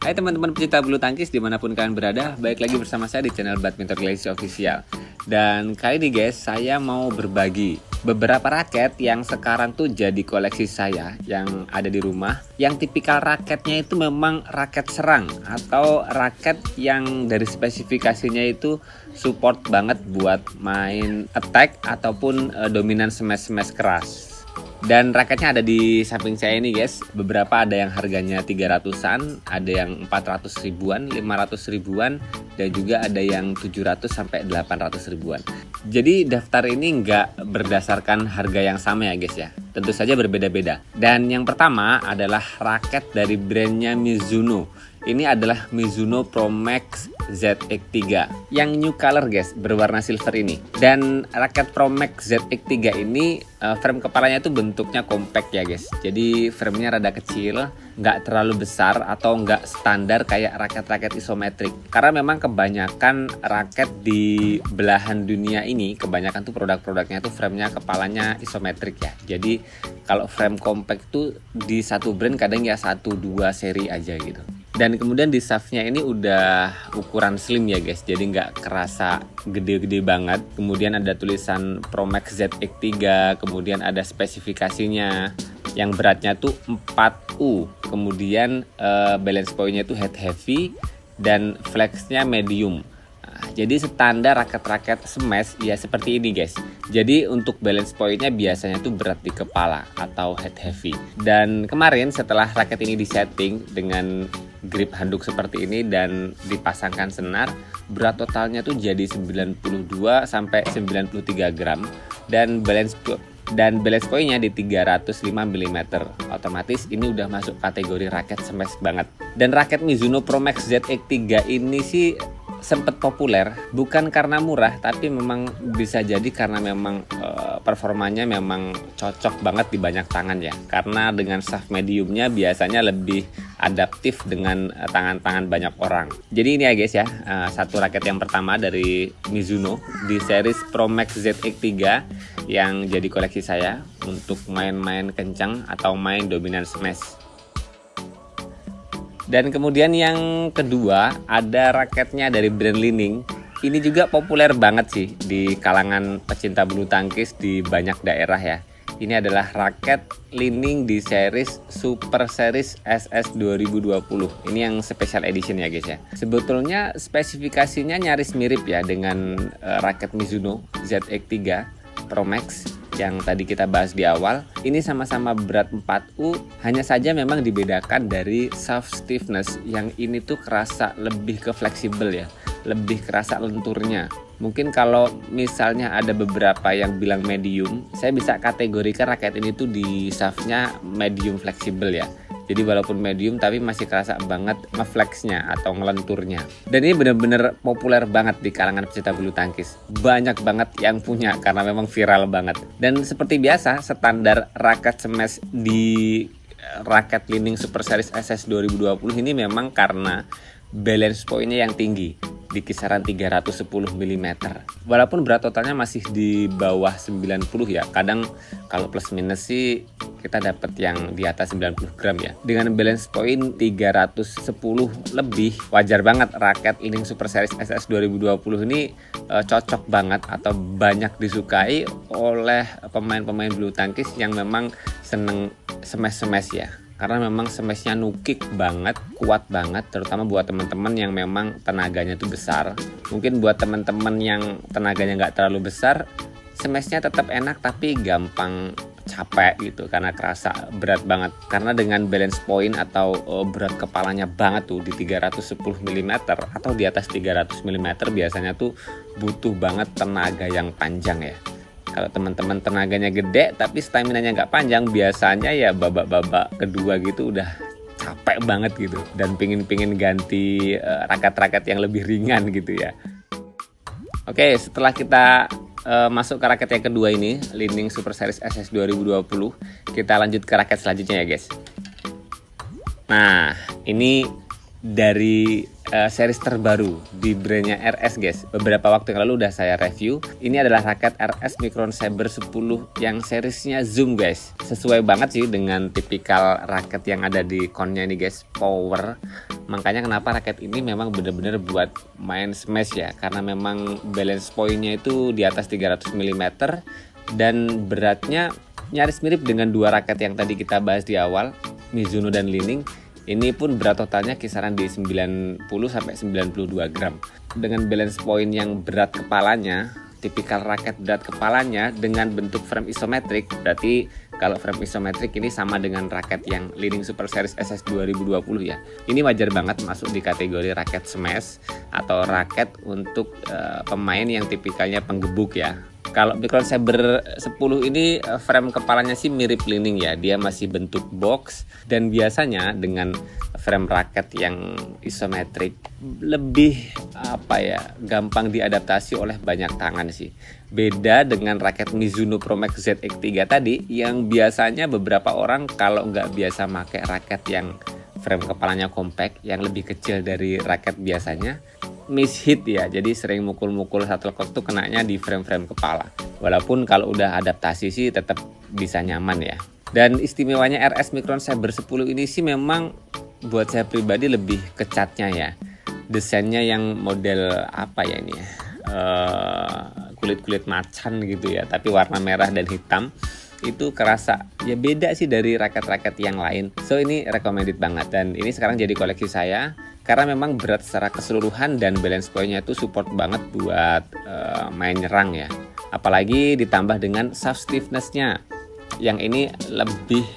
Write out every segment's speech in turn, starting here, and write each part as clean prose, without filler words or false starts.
Hai teman-teman pecinta bulu tangkis dimanapun kalian berada, balik lagi bersama saya di channel Badminton Galaxy Official. Dan kali ini guys, saya mau berbagi beberapa raket yang sekarang tuh jadi koleksi saya yang ada di rumah. Yang tipikal raketnya itu memang raket serang atau raket yang dari spesifikasinya itu support banget buat main attack ataupun dominan smash-smash keras. Dan raketnya ada di samping saya ini guys. Beberapa ada yang harganya 300-an, ada yang 400 ribuan, 500 ribuan, dan juga ada yang 700 sampai 800 ribuan. Jadi daftar ini nggak berdasarkan harga yang sama ya guys ya. Tentu saja berbeda-beda. Dan yang pertama adalah raket dari brandnya Mizuno. Ini adalah Mizuno Pro Max ZX3 yang new color guys, berwarna silver ini. Dan raket Pro Max ZX3 ini frame kepalanya itu bentuknya compact ya guys. Jadi framenya rada kecil, nggak terlalu besar atau nggak standar kayak raket-raket isometrik. Karena memang kebanyakan raket di belahan dunia ini, kebanyakan tuh produk-produknya tuh framenya kepalanya isometrik ya. Jadi kalau frame compact tuh di satu brand kadang ya 1-2 seri aja gitu. Dan kemudian di shaftnya ini udah ukuran slim ya guys, jadi nggak kerasa gede-gede banget. Kemudian ada tulisan Pro Max ZX3, kemudian ada spesifikasinya yang beratnya tuh 4U. Kemudian balance point-nya itu head heavy dan flexnya medium. Jadi standar raket-raket smash ya seperti ini guys. Jadi untuk balance point-nya biasanya tuh berat di kepala atau head heavy. Dan kemarin setelah raket ini disetting dengan grip handuk seperti ini dan dipasangkan senar, berat totalnya tuh jadi 92 sampai 93 gram dan balance point-nya di 305 mm. Otomatis ini udah masuk kategori raket smash banget. Dan raket Mizuno Pro Max ZX3 ini sih sempat populer bukan karena murah, tapi memang bisa jadi karena memang performanya memang cocok banget di banyak tangan ya. Karena dengan shaft mediumnya biasanya lebih adaptif dengan tangan-tangan banyak orang. Jadi ini ya guys ya, satu raket yang pertama dari Mizuno di series Pro Max ZX3 yang jadi koleksi saya untuk main-main kencang atau main dominan smash. Dan kemudian yang kedua ada raketnya dari brand Li-Ning. Ini juga populer banget sih di kalangan pecinta bulu tangkis di banyak daerah ya. Ini adalah raket Li-Ning di series Super Series SS 2020. Ini yang special edition ya guys ya. Sebetulnya spesifikasinya nyaris mirip ya dengan raket Mizuno ZX3 Pro Max yang tadi kita bahas di awal. Ini sama-sama berat 4U, hanya saja memang dibedakan dari shaft stiffness. Yang ini tuh kerasa lebih ke fleksibel ya, lebih kerasa lenturnya. Mungkin kalau misalnya ada beberapa yang bilang medium, saya bisa kategorikan raket ini tuh di shaftnya medium fleksibel ya. Jadi walaupun medium tapi masih kerasa banget ngeflexnya atau ngelenturnya. Dan ini bener-bener populer banget di kalangan pecinta bulu tangkis. Banyak banget yang punya karena memang viral banget. Dan seperti biasa standar raket smash di raket Li-Ning Super Series SS 2020 ini memang karena balance point-nya yang tinggi di kisaran 310 mm. Walaupun berat totalnya masih di bawah 90 ya. Kadang kalau plus minus sih kita dapat yang di atas 90 gram ya. Dengan balance point 310 lebih, wajar banget raket Li-Ning Super Series SS 2020 ini cocok banget atau banyak disukai oleh pemain-pemain bulu tangkis yang memang seneng smash-smash ya. Karena memang smashnya nukik banget, kuat banget, terutama buat teman-teman yang memang tenaganya tuh besar. Mungkin buat teman-teman yang tenaganya nggak terlalu besar, smashnya tetap enak tapi gampang capek gitu karena kerasa berat banget. Karena dengan balance point atau berat kepalanya banget tuh di 310 mm atau di atas 300 mm biasanya tuh butuh banget tenaga yang panjang ya. Kalau teman-teman tenaganya gede tapi stamina-nya nggak panjang, biasanya ya babak-babak kedua gitu udah capek banget gitu dan pingin ganti raket-raket yang lebih ringan gitu ya. Oke, setelah kita masuk ke raket yang kedua ini, Li-Ning Super Series SS 2020, kita lanjut ke raket selanjutnya ya guys. Nah, ini dari series terbaru di brandnya RS guys. Beberapa waktu yang lalu udah saya review. Ini adalah raket RS Micron Saber 10 yang seriesnya zoom guys. Sesuai banget sih dengan tipikal raket yang ada di konnya ini guys, power. Makanya kenapa raket ini memang bener-bener buat main smash ya, karena memang balance pointnya itu di atas 300 mm dan beratnya nyaris mirip dengan dua raket yang tadi kita bahas di awal, Mizuno dan Li-Ning. Ini pun berat totalnya kisaran di 90 sampai 92 gram. Dengan balance point yang berat kepalanya, tipikal raket berat kepalanya dengan bentuk frame isometrik, berarti kalau frame isometrik ini sama dengan raket yang Li-Ning Super Series SS 2020 ya. Ini wajar banget masuk di kategori raket smash atau raket untuk pemain yang tipikalnya penggebuk ya. Kalau Micron Saber 10 ini frame kepalanya sih mirip Li-Ning ya, dia masih bentuk box dan biasanya dengan frame raket yang isometrik lebih gampang diadaptasi oleh banyak tangan sih. Beda dengan raket Mizuno Pro Max ZX3 tadi yang biasanya beberapa orang kalau nggak biasa pakai raket yang frame kepalanya compact yang lebih kecil dari raket biasanya, miss hit ya, jadi sering mukul-mukul shuttlecock tuh kenanya di frame-frame kepala. Walaupun kalau udah adaptasi sih tetap bisa nyaman ya. Dan istimewanya RS Micron Saber 10 ini sih memang buat saya pribadi lebih ke catnya ya. Desainnya yang model ini ya, kulit-kulit macan gitu ya, tapi warna merah dan hitam. Itu kerasa ya beda sih dari raket-raket yang lain. So ini recommended banget dan ini sekarang jadi koleksi saya karena memang berat secara keseluruhan dan balance point-nya itu support banget buat main nyerang ya. Apalagi ditambah dengan shaft stiffness-nya yang ini lebih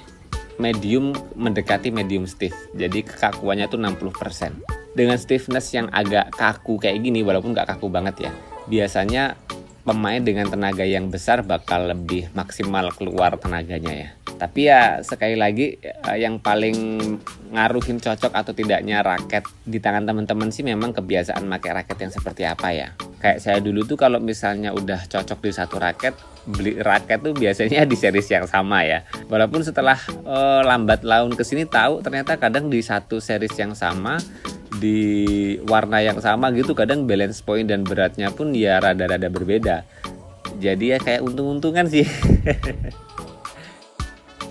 medium mendekati medium stiff. Jadi kekakuannya tuh 60%. Dengan stiffness yang agak kaku kayak gini walaupun nggak kaku banget ya. Biasanya pemain dengan tenaga yang besar bakal lebih maksimal keluar tenaganya ya. Tapi ya sekali lagi yang paling ngaruhin cocok atau tidaknya raket di tangan teman-teman sih memang kebiasaan pakai raket yang seperti apa ya. Kayak saya dulu tuh kalau misalnya udah cocok di satu raket, beli raket tuh biasanya di series yang sama ya. Walaupun setelah lambat laun kesini tahu ternyata kadang di satu series yang sama, di warna yang sama gitu kadang balance point dan beratnya pun ya rada-rada berbeda. Jadi ya kayak untung-untungan sih.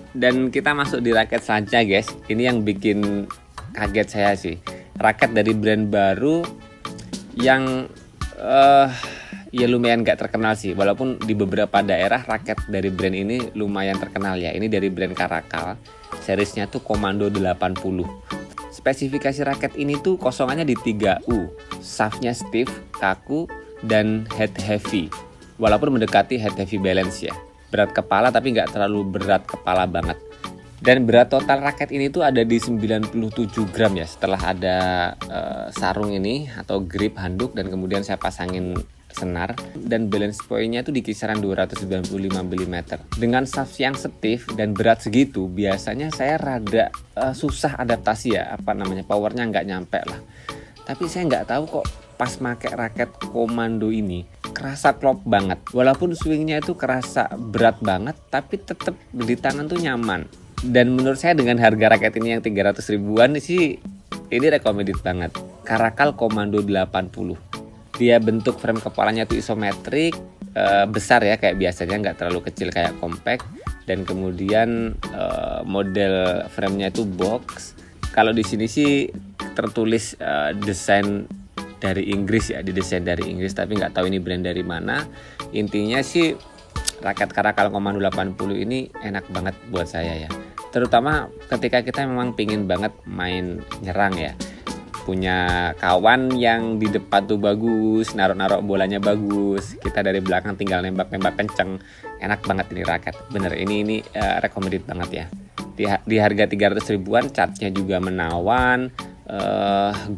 Dan kita masuk di raket selanjutnya guys. Ini yang bikin kaget saya sih. Raket dari brand baru yang ya lumayan gak terkenal sih. Walaupun di beberapa daerah raket dari brand ini lumayan terkenal ya. Ini dari brand Caracal. Seriesnya tuh Commando 80. Spesifikasi raket ini tuh kosongannya di 3U. Shaftnya stiff, kaku, dan head heavy. Walaupun mendekati head heavy balance ya. Berat kepala tapi nggak terlalu berat kepala banget. Dan berat total raket ini tuh ada di 97 gram ya. Setelah ada sarung ini atau grip handuk dan kemudian saya pasangin senar. Dan balance point-nya tuh di kisaran 295 mm. Dengan shaft yang stiff dan berat segitu biasanya saya rada susah adaptasi ya. Powernya nggak nyampe lah. Tapi saya nggak tahu kok pas make raket Commando ini kerasa klop banget. Walaupun swingnya itu kerasa berat banget, tapi tetap di tangan tuh nyaman. Dan menurut saya dengan harga raket ini yang 300 ribuan sih, ini recommended banget. Caracal Commando 80. Dia bentuk frame kepalanya tuh isometrik, besar ya kayak biasanya, nggak terlalu kecil kayak compact. Dan kemudian model framenya itu box. Kalau di sini sih tertulis desain dari Inggris ya, didesain dari Inggris, tapi nggak tahu ini brand dari mana. Intinya sih raket Caracal Commando 80 ini enak banget buat saya ya, terutama ketika kita memang pingin banget main nyerang ya, punya kawan yang di depan tuh bagus, naruh bolanya bagus, kita dari belakang tinggal nembak kenceng. Enak banget ini raket, bener ini recommended banget ya. Di harga 300 ribuan, catnya juga menawan,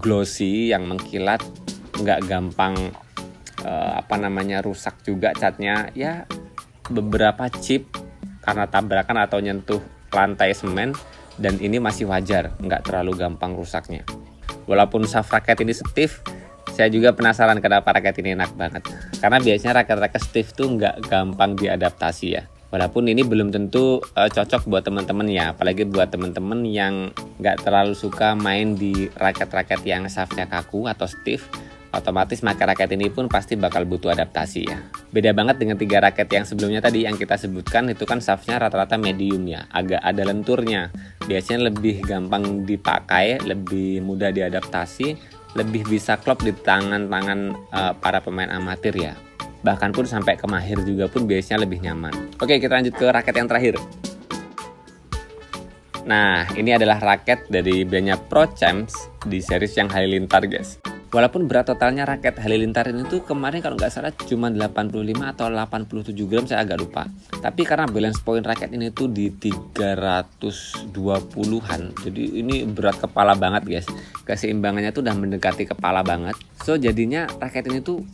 glossy yang mengkilat, nggak gampang rusak juga catnya ya. Beberapa chip karena tabrakan atau nyentuh lantai semen, dan ini masih wajar, nggak terlalu gampang rusaknya. Walaupun shaft raket ini stiff, saya juga penasaran kenapa raket ini enak banget. Karena biasanya raket-raket stiff tuh nggak gampang diadaptasi ya. Walaupun ini belum tentu cocok buat teman-teman ya, apalagi buat teman-teman yang nggak terlalu suka main di raket-raket yang shaftnya kaku atau stiff. Otomatis pakai raket ini pun pasti bakal butuh adaptasi ya. Beda banget dengan 3 raket yang sebelumnya tadi yang kita sebutkan, itu kan shaftnya rata-rata medium ya, agak ada lenturnya. Biasanya lebih gampang dipakai, lebih mudah diadaptasi, lebih bisa klop di tangan-tangan para pemain amatir ya. Bahkan pun sampai ke mahir juga pun biasanya lebih nyaman. Oke, kita lanjut ke raket yang terakhir. Nah, ini adalah raket dari brandnya Pro Champs di series yang Halilintar guys. Walaupun berat totalnya raket Halilintar ini tuh kemarin kalau nggak salah cuma 85 atau 87 gram, saya agak lupa. Tapi karena balance point raket ini tuh di 320-an, jadi ini berat kepala banget guys. Keseimbangannya tuh udah mendekati kepala banget. So jadinya raket ini tuh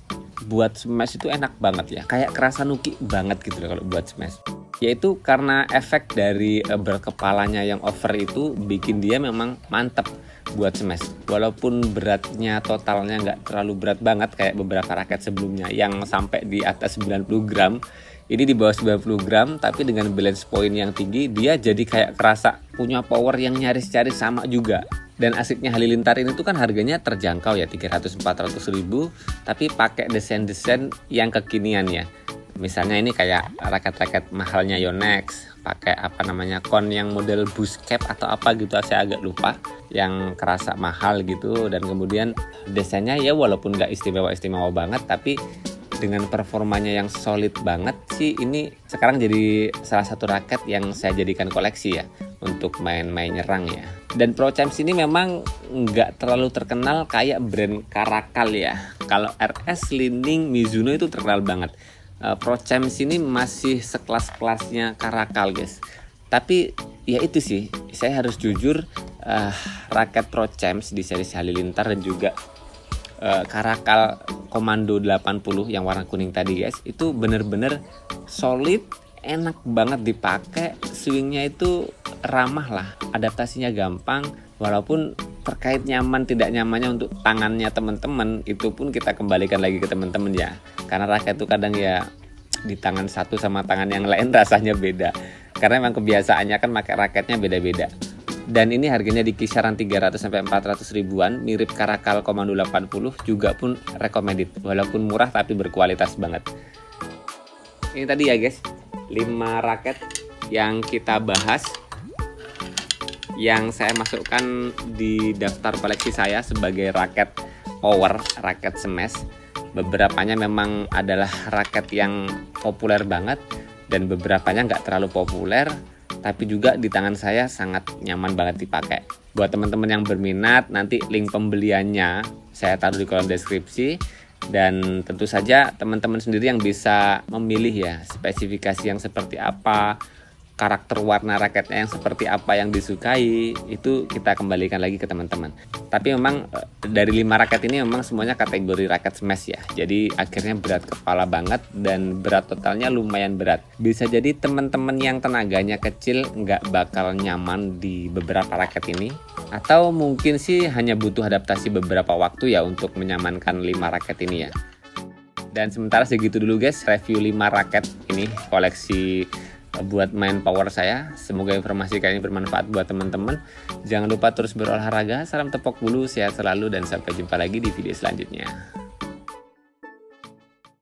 buat smash itu enak banget ya, kayak kerasa nuki banget gitu loh kalau buat smash. Yaitu karena efek dari berat kepalanya yang over itu bikin dia memang mantep buat smash. Walaupun beratnya totalnya nggak terlalu berat banget kayak beberapa raket sebelumnya yang sampai di atas 90 gram, ini di bawah 90 gram, tapi dengan balance point yang tinggi dia jadi kayak kerasa punya power yang nyaris-nyaris sama juga. Dan asiknya Halilintar ini tuh kan harganya terjangkau ya, 300-400 ribu, tapi pakai desain-desain yang kekinian ya. Misalnya ini kayak raket-raket mahalnya Yonex, pakai apa namanya kon yang model boost cap atau apa gitu, saya agak lupa, yang kerasa mahal gitu. Dan kemudian desainnya ya walaupun nggak istimewa banget, tapi dengan performanya yang solid banget sih, ini sekarang jadi salah satu raket yang saya jadikan koleksi ya untuk main-main nyerang ya. Dan Pro Champs ini memang nggak terlalu terkenal kayak brand Caracal ya. Kalau RS, Li-Ning, Mizuno itu terkenal banget. Pro Champs ini masih sekelas-kelasnya Caracal guys. Tapi ya itu sih, saya harus jujur, raket Pro Champs di seri Halilintar dan juga Caracal Komando 80 yang warna kuning tadi guys, itu bener-bener solid, enak banget dipakai, swingnya itu ramah lah, adaptasinya gampang. Walaupun terkait nyaman tidak nyamannya untuk tangannya teman-teman, itu pun kita kembalikan lagi ke teman-teman ya, karena raket itu kadang ya di tangan satu sama tangan yang lain rasanya beda, karena memang kebiasaannya kan pakai raketnya beda-beda. Dan ini harganya di kisaran 300-400 ribuan, mirip Caracal Komando 80, juga pun recommended, walaupun murah tapi berkualitas banget. Ini tadi ya guys, 5 raket yang kita bahas, yang saya masukkan di daftar koleksi saya sebagai raket power, raket smash. Beberapanya memang adalah raket yang populer banget, dan beberapanya nggak terlalu populer, tapi juga di tangan saya sangat nyaman banget dipakai. Buat teman-teman yang berminat, nanti link pembeliannya saya taruh di kolom deskripsi. Dan tentu saja teman-teman sendiri yang bisa memilih ya, spesifikasi yang seperti apa, karakter warna raketnya yang seperti apa yang disukai, itu kita kembalikan lagi ke teman-teman. Tapi memang dari 5 raket ini memang semuanya kategori raket smash ya, jadi akhirnya berat kepala banget dan berat totalnya lumayan berat. Bisa jadi teman-teman yang tenaganya kecil nggak bakal nyaman di beberapa raket ini, atau mungkin sih hanya butuh adaptasi beberapa waktu ya untuk menyamankan 5 raket ini ya. Dan sementara segitu dulu guys, review 5 raket ini koleksi buat main power saya. Semoga informasi kali ini bermanfaat buat teman-teman. Jangan lupa terus berolahraga, salam tepok bulu, sehat selalu, dan sampai jumpa lagi di video selanjutnya.